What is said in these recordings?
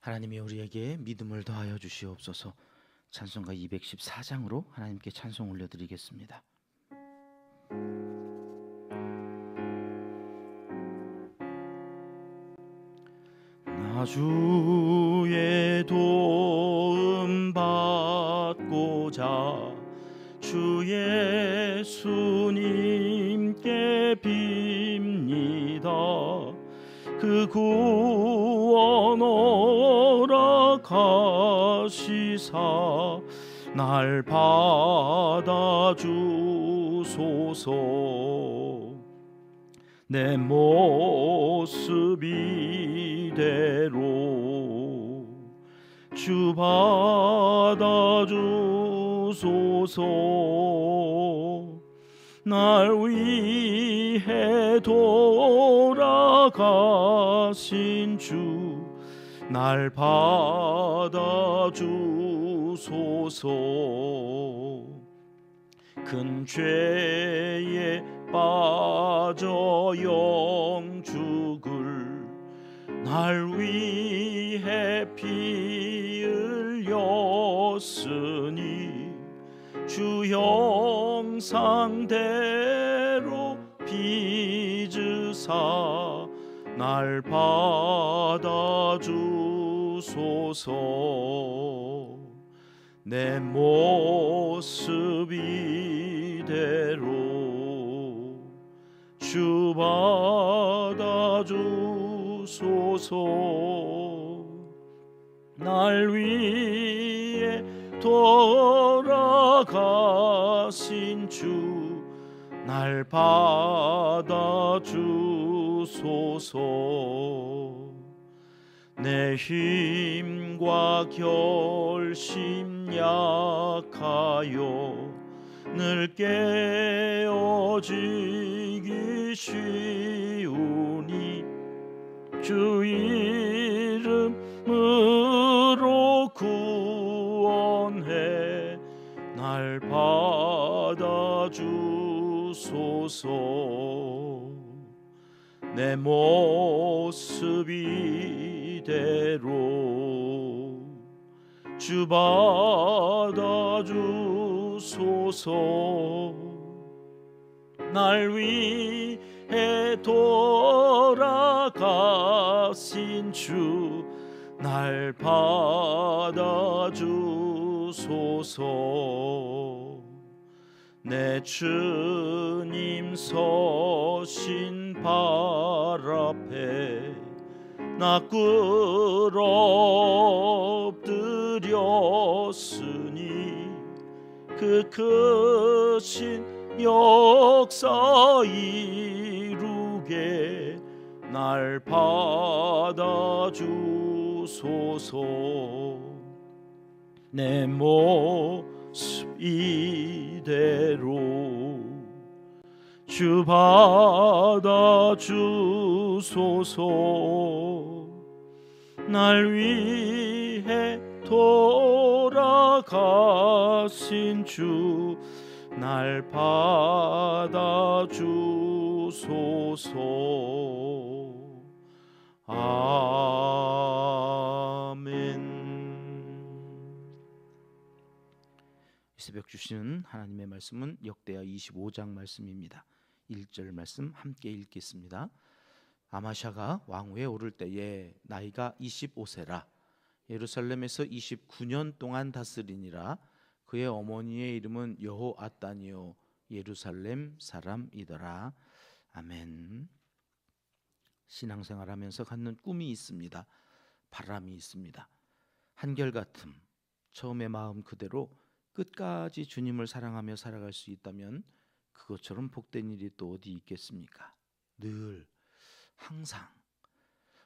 하나님이 우리에게 믿음을 더하여 주시옵소서. 찬송가 214장으로 하나님께 찬송 올려드리겠습니다. 나 주의 도움 받고자 주 예수님께 빕니다. 그 구원 허락하시사 날 받아주소서. 내 모습 이대로 주 받아주소서. 날 위해 돌아가신 주 날 받아주소서. 큰 죄에 빠져 영죽을 날 위해 피 흘렸으니 주 형상대로 빚으사 날 받아주소서. 내 모습 이대로 주 받아주소서. 날 위해 돌아가신 주 날 받아주소서. 내 힘과 결심 약하여 늘 깨어지기 쉬우니 주 이름으로 구원해 날 받아주소서. 내 모습 이대로 주 받아주소서. 날 위해 돌아가신 주 날 받아주소서. 내 주님 서신 발 앞에 나 꿇어엎드렸으니 그 크신 역사 이루게 날 받아주소서. 내 모습 이대로 주 받아주소서. 날 위해 돌아가신 주 날 받아주소서. 아멘. 이 새벽 주시는 하나님의 말씀은 역대하 25장 말씀입니다. 1절 말씀 함께 읽겠습니다. 아마샤가 왕위에 오를 때에 나이가 25세라 예루살렘에서 29년 동안 다스리니라. 그의 어머니의 이름은 여호앗단이요 예루살렘 사람이더라. 아멘. 신앙생활하면서 갖는 꿈이 있습니다. 바람이 있습니다. 한결같음, 처음의 마음 그대로 끝까지 주님을 사랑하며 살아갈 수 있다면 그것처럼 복된 일이 또 어디 있겠습니까? 늘 항상.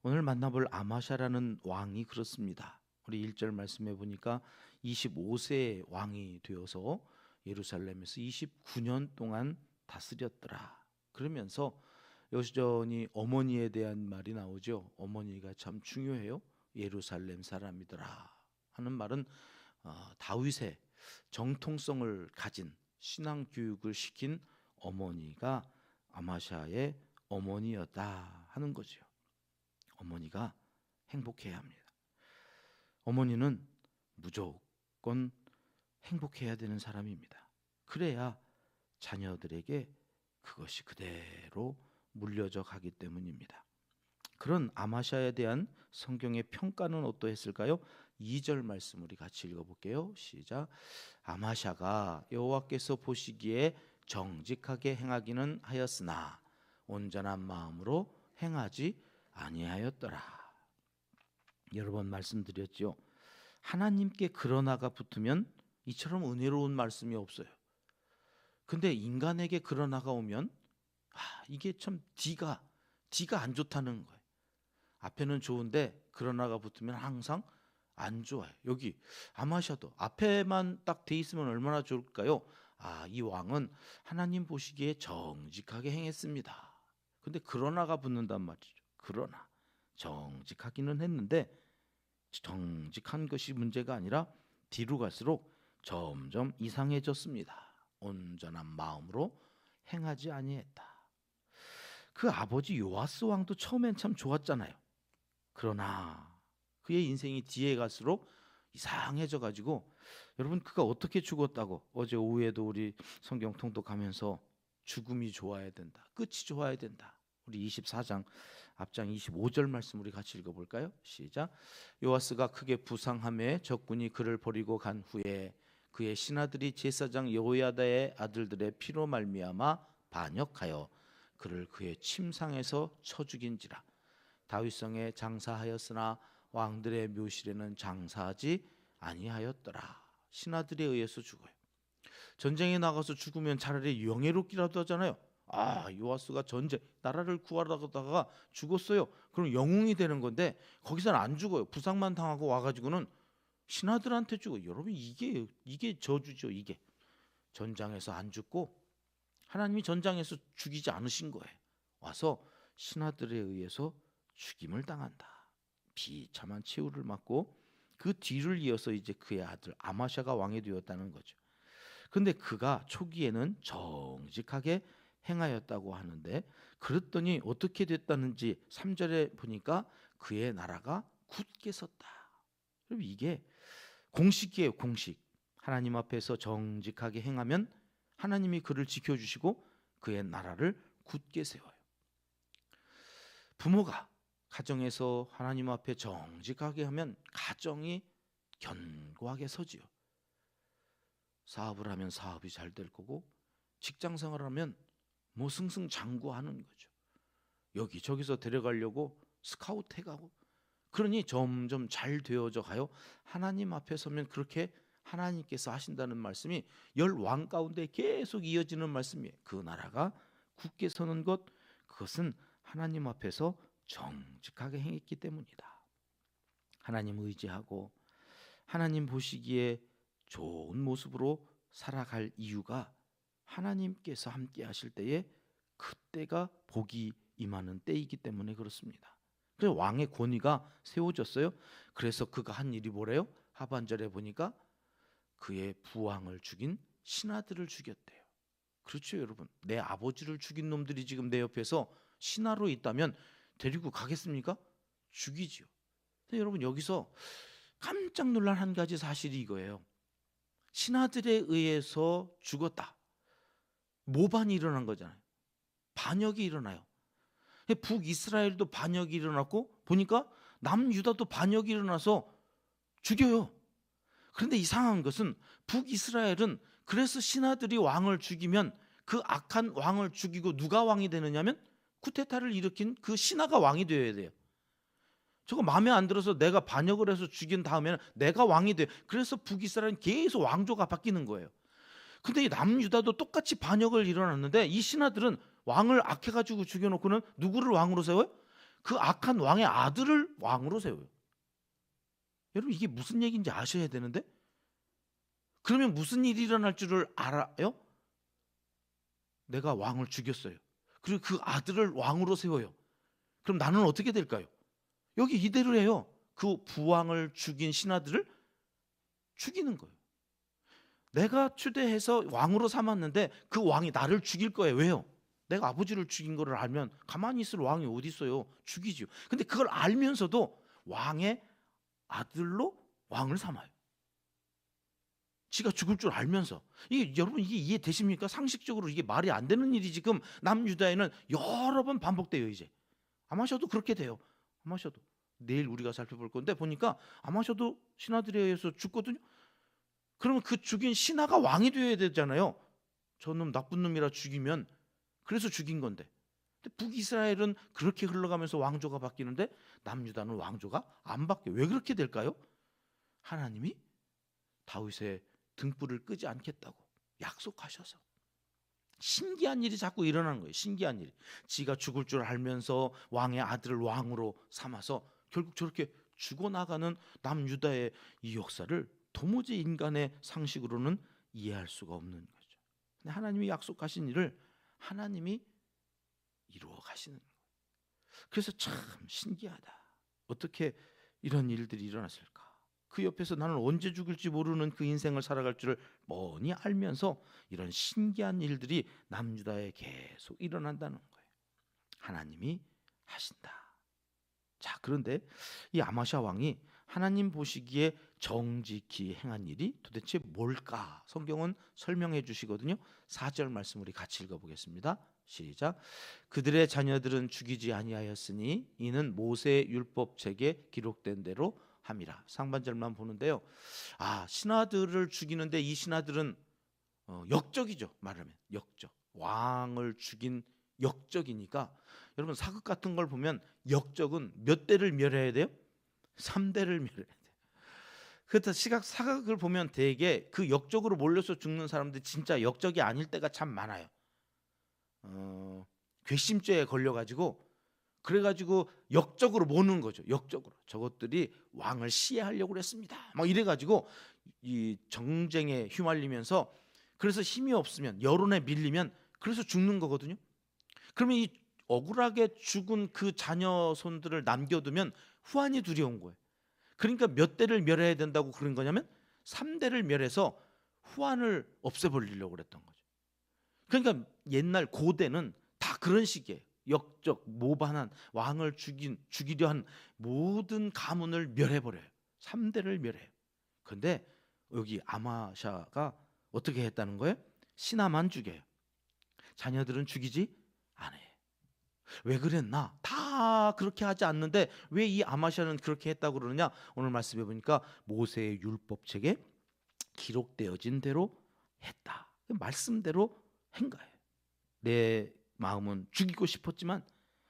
오늘 만나볼 아마샤라는 왕이 그렇습니다. 우리 1절 말씀해 보니까 25세 왕이 되어서 예루살렘에서 29년 동안 다스렸더라. 그러면서 여전히 어머니에 대한 말이 나오죠. 어머니가 참 중요해요. 예루살렘 사람이더라 하는 말은 다윗의 정통성을 가진 신앙 교육을 시킨 어머니가 아마샤의 어머니였다 하는 거죠. 어머니가 행복해야 합니다. 어머니는 무조건 행복해야 되는 사람입니다. 그래야 자녀들에게 그것이 그대로 물려져 가기 때문입니다. 그런 아마샤에 대한 성경의 평가는 어떠했을까요? 2절 말씀 우리 같이 읽어볼게요. 시작. 아마샤가 여호와께서 보시기에 정직하게 행하기는 하였으나 온전한 마음으로 행하지 아니하였더라. 여러 번 말씀드렸죠. 하나님께 그러나가 붙으면 이처럼 은혜로운 말씀이 없어요. 근데 인간에게 그러나가 오면 이게 참 D가 안 좋다는 거예요. 앞에는 좋은데 그러나가 붙으면 항상 안 좋아요. 여기 아마샤도 앞에만 딱 돼 있으면 얼마나 좋을까요? 이 왕은 하나님 보시기에 정직하게 행했습니다. 근데 그러나가 붙는단 말이죠. 그러나 정직하기는 했는데 정직한 것이 문제가 아니라 뒤로 갈수록 점점 이상해졌습니다. 온전한 마음으로 행하지 아니했다. 그 아버지 요아스 왕도 처음엔 참 좋았잖아요. 그러나 그의 인생이 뒤에 갈수록 이상해져 가지고, 여러분 그가 어떻게 죽었다고 어제 오후에도 우리 성경 통독하면서 죽음이 좋아야 된다, 끝이 좋아야 된다. 우리 24장 앞장 25절 말씀 우리 같이 읽어볼까요? 시작. 요아스가 크게 부상함에 적군이 그를 버리고 간 후에 그의 신하들이 제사장 여호야다의 아들들의 피로 말미암아 반역하여 그를 그의 침상에서 쳐 죽인지라. 다윗성에 장사하였으나 왕들의 묘실에는 장사하지 아니하였더라. 신하들에 의해서 죽어요. 전쟁에 나가서 죽으면 차라리 영예롭기라도 하잖아요. 요아스가 전쟁 나라를 구하다가 죽었어요. 그럼 영웅이 되는 건데 거기서는 안 죽어요. 부상만 당하고 와가지고는 신하들한테 죽어요. 여러분 이게 저주죠. 이게 전장에서 안 죽고 하나님이 전장에서 죽이지 않으신 거예요. 와서 신하들에 의해서 죽임을 당한다. 비참한 최후를 맞고 그 뒤를 이어서 이제 그의 아들 아마샤가 왕이 되었다는 거죠. 근데 그가 초기에는 정직하게 행하였다고 하는데 그랬더니 어떻게 됐다는지 3절에 보니까 그의 나라가 굳게 섰다. 그럼 이게 공식이에요. 공식. 하나님 앞에서 정직하게 행하면 하나님이 그를 지켜주시고 그의 나라를 굳게 세워요. 부모가 가정에서 하나님 앞에 정직하게 하면 가정이 견고하게 서지요. 사업을 하면 사업이 잘 될 거고, 직장 생활을 하면 뭐 승승장구하는 거죠. 여기저기서 데려가려고 스카우트 해가고, 그러니 점점 잘 되어져 가요. 하나님 앞에 서면 그렇게 하나님께서 하신다는 말씀이 10왕 가운데 계속 이어지는 말씀이에요. 그 나라가 굳게 서는 것, 그것은 하나님 앞에서 정직하게 행했기 때문이다. 하나님 의지하고 하나님 보시기에 좋은 모습으로 살아갈 이유가 하나님께서 함께 하실 때에 그때가 복이 임하는 때이기 때문에 그렇습니다. 그래서 왕의 권위가 세워졌어요. 그래서 그가 한 일이 뭐래요? 하반절에 보니까 그의 부왕을 죽인 신하들을 죽였대요. 그렇죠, 여러분. 내 아버지를 죽인 놈들이 지금 내 옆에서 신하로 있다면 데리고 가겠습니까? 죽이지요. 근데 여러분 여기서 깜짝 놀란 한 가지 사실이 이거예요. 신하들에 의해서 죽었다. 모반이 일어난 거잖아요. 반역이 일어나요. 북이스라엘도 반역이 일어났고 보니까 남유다도 반역이 일어나서 죽여요. 그런데 이상한 것은 북이스라엘은 그래서 신하들이 왕을 죽이면 그 악한 왕을 죽이고 누가 왕이 되느냐면 쿠데타를 일으킨 그 신하가 왕이 되어야 돼요. 저거 마음에 안 들어서 내가 반역을 해서 죽인 다음에는 내가 왕이 돼요. 그래서 북이스라엘은 계속 왕조가 바뀌는 거예요. 근데 이 남유다도 똑같이 반역을 일어났는데 이 신하들은 왕을 악해가지고 죽여놓고는 누구를 왕으로 세워요? 그 악한 왕의 아들을 왕으로 세워요. 여러분 이게 무슨 얘기인지 아셔야 되는데, 그러면 무슨 일이 일어날 줄을 알아요? 내가 왕을 죽였어요. 그리고 그 아들을 왕으로 세워요. 그럼 나는 어떻게 될까요? 여기 이대로 해요. 그 부왕을 죽인 신하들을 죽이는 거예요. 내가 추대해서 왕으로 삼았는데 그 왕이 나를 죽일 거예요. 왜요? 내가 아버지를 죽인 거를 알면 가만히 있을 왕이 어디 있어요? 죽이죠. 근데 그걸 알면서도 왕의 아들로 왕을 삼아요. 지가 죽을 줄 알면서. 이게 여러분 이게 이해되십니까? 상식적으로 이게 말이 안 되는 일이 지금 남유다에는 여러 번 반복돼요. 이제 아마셔도 그렇게 돼요. 아마셔도 내일 우리가 살펴볼 건데 보니까 아마셔도 신하들에 의해서 죽거든요. 그러면 그 죽인 신하가 왕이 되어야 되잖아요. 저놈 나쁜 놈이라 죽이면 그래서 죽인 건데. 근데 북이스라엘은 그렇게 흘러가면서 왕조가 바뀌는데 남유다는 왕조가 안 바뀌어요. 왜 그렇게 될까요? 하나님이 다윗의 등불을 끄지 않겠다고 약속하셔서. 신기한 일이 자꾸 일어나는 거예요. 신기한 일이. 지가 죽을 줄 알면서 왕의 아들을 왕으로 삼아서 결국 저렇게 죽어나가는 남유다의 이 역사를 도무지 인간의 상식으로는 이해할 수가 없는 거죠. 근데 하나님이 약속하신 일을 하나님이 이루어 가시는 거예요. 그래서 참 신기하다. 어떻게 이런 일들이 일어났을까? 그 옆에서 나는 언제 죽을지 모르는 그 인생을 살아갈 줄을 뻔히 알면서 이런 신기한 일들이 남유다에 계속 일어난다는 거예요. 하나님이 하신다. 자, 그런데 이 아마샤 왕이 하나님 보시기에 정직히 행한 일이 도대체 뭘까? 성경은 설명해 주시거든요. 4절 말씀 우리 같이 읽어보겠습니다. 시작. 그들의 자녀들은 죽이지 아니하였으니 이는 모세 율법책에 기록된 대로 함이라. 상반절만 보는데요. 신하들을 죽이는데 이 신하들은 역적이죠. 말하면 역적. 왕을 죽인 역적이니까 여러분 사극 같은 걸 보면 역적은 몇 대를 멸해야 돼요? 3대를 멸해야 돼요. 그렇다 사극을 보면 대개 그 역적으로 몰려서 죽는 사람들이 진짜 역적이 아닐 때가 참 많아요. 괘씸죄에 걸려가지고 그래가지고 역적으로 모는 거죠. 역적으로 저것들이 왕을 시해하려고 그랬습니다. 막 이래가지고 이 정쟁에 휘말리면서 그래서 힘이 없으면 여론에 밀리면 그래서 죽는 거거든요. 그러면 이 억울하게 죽은 그 자녀손들을 남겨두면 후환이 두려운 거예요. 그러니까 몇 대를 멸해야 된다고 그런 거냐면 3대를 멸해서 후환을 없애버리려고 그랬던 거죠. 그러니까 옛날 고대는 다 그런 식이에요. 역적, 모반한 왕을 죽이려 한 모든 가문을 멸해버려요. 3대를 멸해요. 그런데 여기 아마샤가 어떻게 했다는 거예요? 신하만 죽여요. 자녀들은 죽이지 않아요. 왜 그랬나? 다 그렇게 하지 않는데 왜 이 아마샤는 그렇게 했다고 그러느냐? 오늘 말씀해 보니까 모세의 율법책에 기록되어진 대로 했다. 말씀대로 한 거예요. 내 마음은 죽이고 싶었지만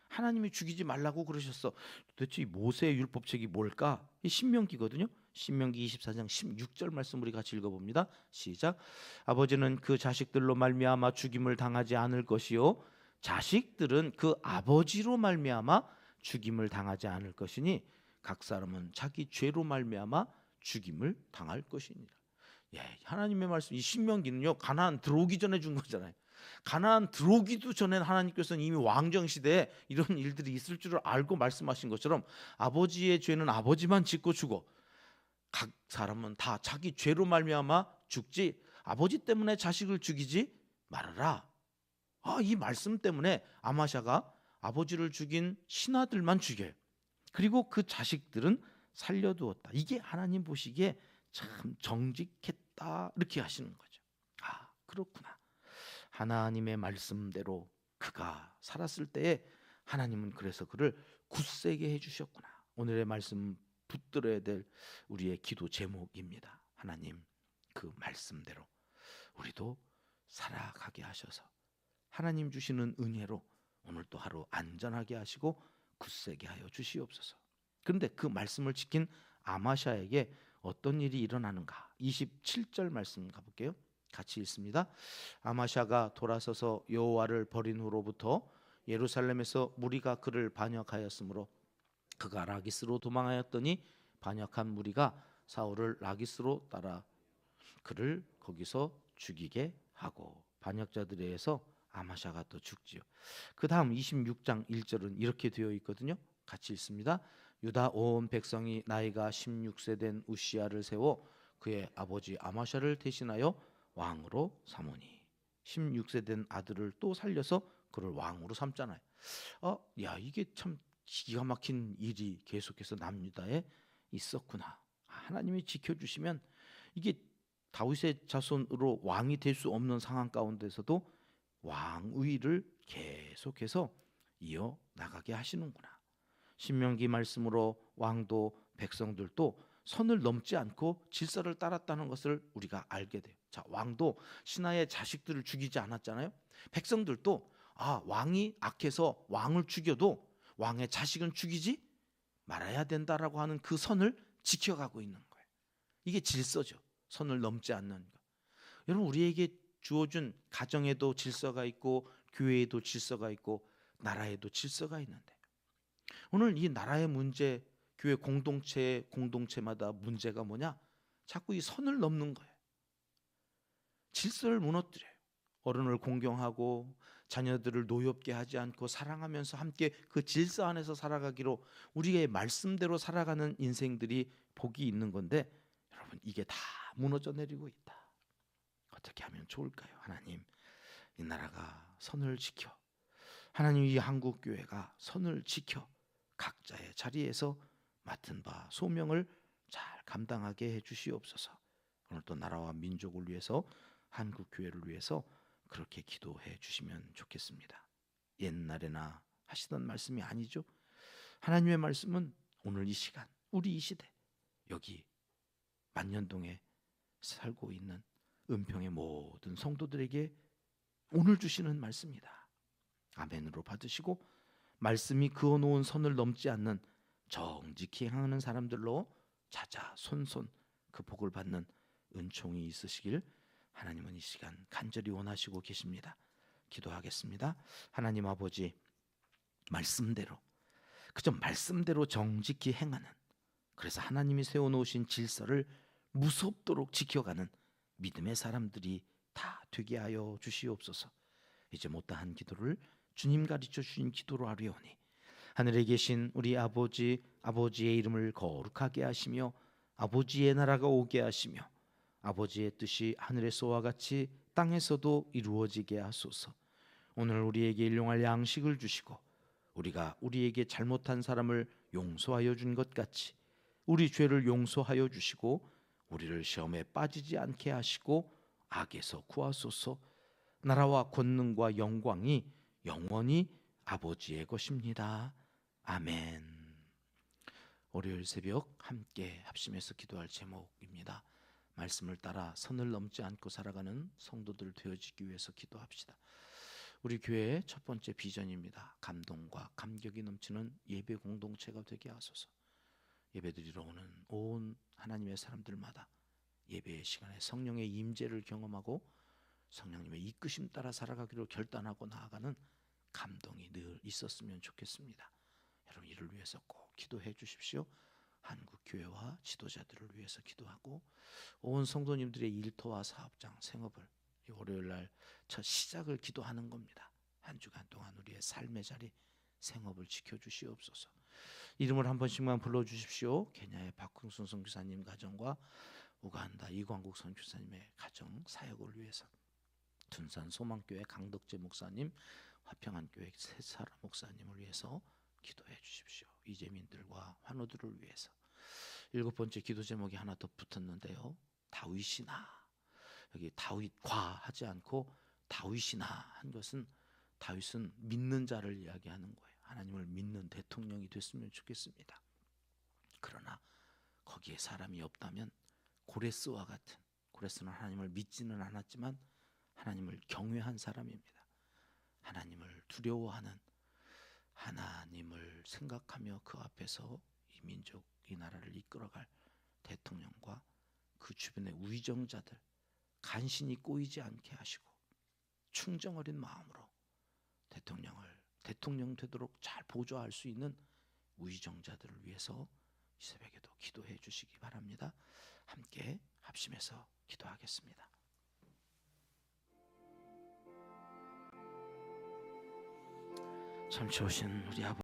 하나님이 죽이지 말라고 그러셨어. 도대체 이 모세의 율법책이 뭘까? 이 신명기거든요. 신명기 24장 16절 말씀 우리 같이 읽어봅니다. 시작. 아버지는 그 자식들로 말미암아 죽임을 당하지 않을 것이요 자식들은 그 아버지로 말미암아 죽임을 당하지 않을 것이니 각 사람은 자기 죄로 말미암아 죽임을 당할 것이니라. 하나님의 말씀 이 신명기는요 가나안 들어오기 전에 준 거잖아요. 가나안 들어오기도 전에 하나님께서는 이미 왕정 시대에 이런 일들이 있을 줄을 알고 말씀하신 것처럼 아버지의 죄는 아버지만 짓고 죽어 각 사람은 다 자기 죄로 말미암아 죽지 아버지 때문에 자식을 죽이지 말아라. 이 말씀 때문에 아마샤가 아버지를 죽인 신하들만 죽여요. 그리고 그 자식들은 살려두었다. 이게 하나님 보시기에 참 정직했다 이렇게 하시는 거죠. 그렇구나. 하나님의 말씀대로 그가 살았을 때에 하나님은 그래서 그를 굳세게 해주셨구나. 오늘의 말씀 붙들어야 될 우리의 기도 제목입니다. 하나님 그 말씀대로 우리도 살아가게 하셔서 하나님 주시는 은혜로 오늘도 하루 안전하게 하시고 굳세게 하여 주시옵소서. 그런데 그 말씀을 지킨 아마샤에게 어떤 일이 일어나는가? 27절 말씀 가볼게요. 같이 읽습니다. 아마샤가 돌아서서 여호와를 버린 후로부터 예루살렘에서 무리가 그를 반역하였으므로 그가 라기스로 도망하였더니 반역한 무리가 사울을 라기스로 따라 그를 거기서 죽이게 하고 반역자들에 의해서 아마샤가 또 죽지요. 그 다음 26장 1절은 이렇게 되어 있거든요. 같이 읽습니다. 유다 온 백성이 나이가 16세 된 우시야를 세워 그의 아버지 아마샤를 대신하여 왕으로 삼으니 16세 된 아들을 또 살려서 그를 왕으로 삼잖아요. 이게 참 기가 막힌 일이 계속해서 남유다에 있었구나. 하나님이 지켜주시면 이게 다윗의 자손으로 왕이 될 수 없는 상황 가운데서도 왕위를 계속해서 이어 나가게 하시는구나. 신명기 말씀으로 왕도 백성들도 선을 넘지 않고 질서를 따랐다는 것을 우리가 알게 돼요. 자, 왕도 신하의 자식들을 죽이지 않았잖아요. 백성들도 왕이 악해서 왕을 죽여도 왕의 자식은 죽이지 말아야 된다라고 하는 그 선을 지켜가고 있는 거예요. 이게 질서죠. 선을 넘지 않는 것. 여러분, 우리에게 주어준 가정에도 질서가 있고 교회에도 질서가 있고 나라에도 질서가 있는데, 오늘 이 나라의 문제, 교회 공동체마다 문제가 뭐냐? 자꾸 이 선을 넘는 거예요. 질서를 무너뜨려요. 어른을 공경하고 자녀들을 노엽게 하지 않고 사랑하면서 함께 그 질서 안에서 살아가기로 우리의 말씀대로 살아가는 인생들이 복이 있는 건데, 여러분, 이게 다 무너져 내리고 있다. 어떻게 하면 좋을까요? 하나님, 이 나라가 선을 지켜, 하나님 이 한국교회가 선을 지켜 각자의 자리에서 맡은 바 소명을 잘 감당하게 해주시옵소서. 오늘도 나라와 민족을 위해서, 한국교회를 위해서 그렇게 기도해 주시면 좋겠습니다. 옛날에나 하시던 말씀이 아니죠. 하나님의 말씀은 오늘 이 시간, 우리 이 시대, 여기 만년동에 살고 있는 은평의 모든 성도들에게 오늘 주시는 말씀이다. 아멘으로 받으시고 말씀이 그어놓은 선을 넘지 않는 정직히 행하는 사람들로 자자 손손 그 복을 받는 은총이 있으시길 하나님은 이 시간 간절히 원하시고 계십니다. 기도하겠습니다. 하나님 아버지, 말씀대로, 그저 말씀대로 정직히 행하는, 그래서 하나님이 세워놓으신 질서를 무섭도록 지켜가는 믿음의 사람들이 다 되게 하여 주시옵소서. 이제 못다한 기도를 주님 가르쳐 주신 기도로 하려오니 하늘에 계신 우리 아버지, 아버지의 이름을 거룩하게 하시며 아버지의 나라가 오게 하시며 아버지의 뜻이 하늘에서와 같이 땅에서도 이루어지게 하소서. 오늘 우리에게 일용할 양식을 주시고 우리가 우리에게 잘못한 사람을 용서하여 준 것 같이 우리 죄를 용서하여 주시고 우리를 시험에 빠지지 않게 하시고 악에서 구하소서. 나라와 권능과 영광이 영원히 아버지의 것입니다. 아멘. 월요일 새벽 함께 합심해서 기도할 제목입니다. 말씀을 따라 선을 넘지 않고 살아가는 성도들 되어지기 위해서 기도합시다. 우리 교회의 첫 번째 비전입니다. 감동과 감격이 넘치는 예배 공동체가 되게 하소서. 예배드리러 오는 온 하나님의 사람들마다 예배의 시간에 성령의 임재를 경험하고 성령님의 이끄심 따라 살아가기로 결단하고 나아가는 감동이 늘 있었으면 좋겠습니다. 여러분, 이를 위해서 꼭 기도해 주십시오. 한국교회와 지도자들을 위해서 기도하고 온 성도님들의 일터와 사업장, 생업을 이 월요일날 첫 시작을 기도하는 겁니다. 한 주간 동안 우리의 삶의 자리, 생업을 지켜주시옵소서. 이름을 한 번씩만 불러주십시오. 케냐의 박흥순 선교사님 가정과 우간다 이광국 선교사님의 가정 사역을 위해서, 둔산 소망교회 강덕재 목사님, 화평한교회 새사라 목사님을 위해서 기도해 주십시오. 이재민들과 환우들을 위해서. 7번째 기도 제목이 하나 더 붙었는데요. 다윗이나, 여기 다윗과 하지 않고 다윗이나 한 것은, 다윗은 믿는 자를 이야기하는 거예요. 하나님을 믿는 대통령이 됐으면 좋겠습니다. 그러나 거기에 사람이 없다면 고레스와 같은, 고레스는 하나님을 믿지는 않았지만 하나님을 경외한 사람입니다. 하나님을 두려워하는, 하나님을 생각하며 그 앞에서 이 민족, 이 나라를 이끌어갈 대통령과 그 주변의 위정자들 간신히 꼬이지 않게 하시고 충정 어린 마음으로 대통령 되도록 잘 보좌할 수 있는 위정자들을 위해서 이 새벽에도 기도해 주시기 바랍니다. 함께 합심해서 기도하겠습니다. 참 좋으신 우리 아버지,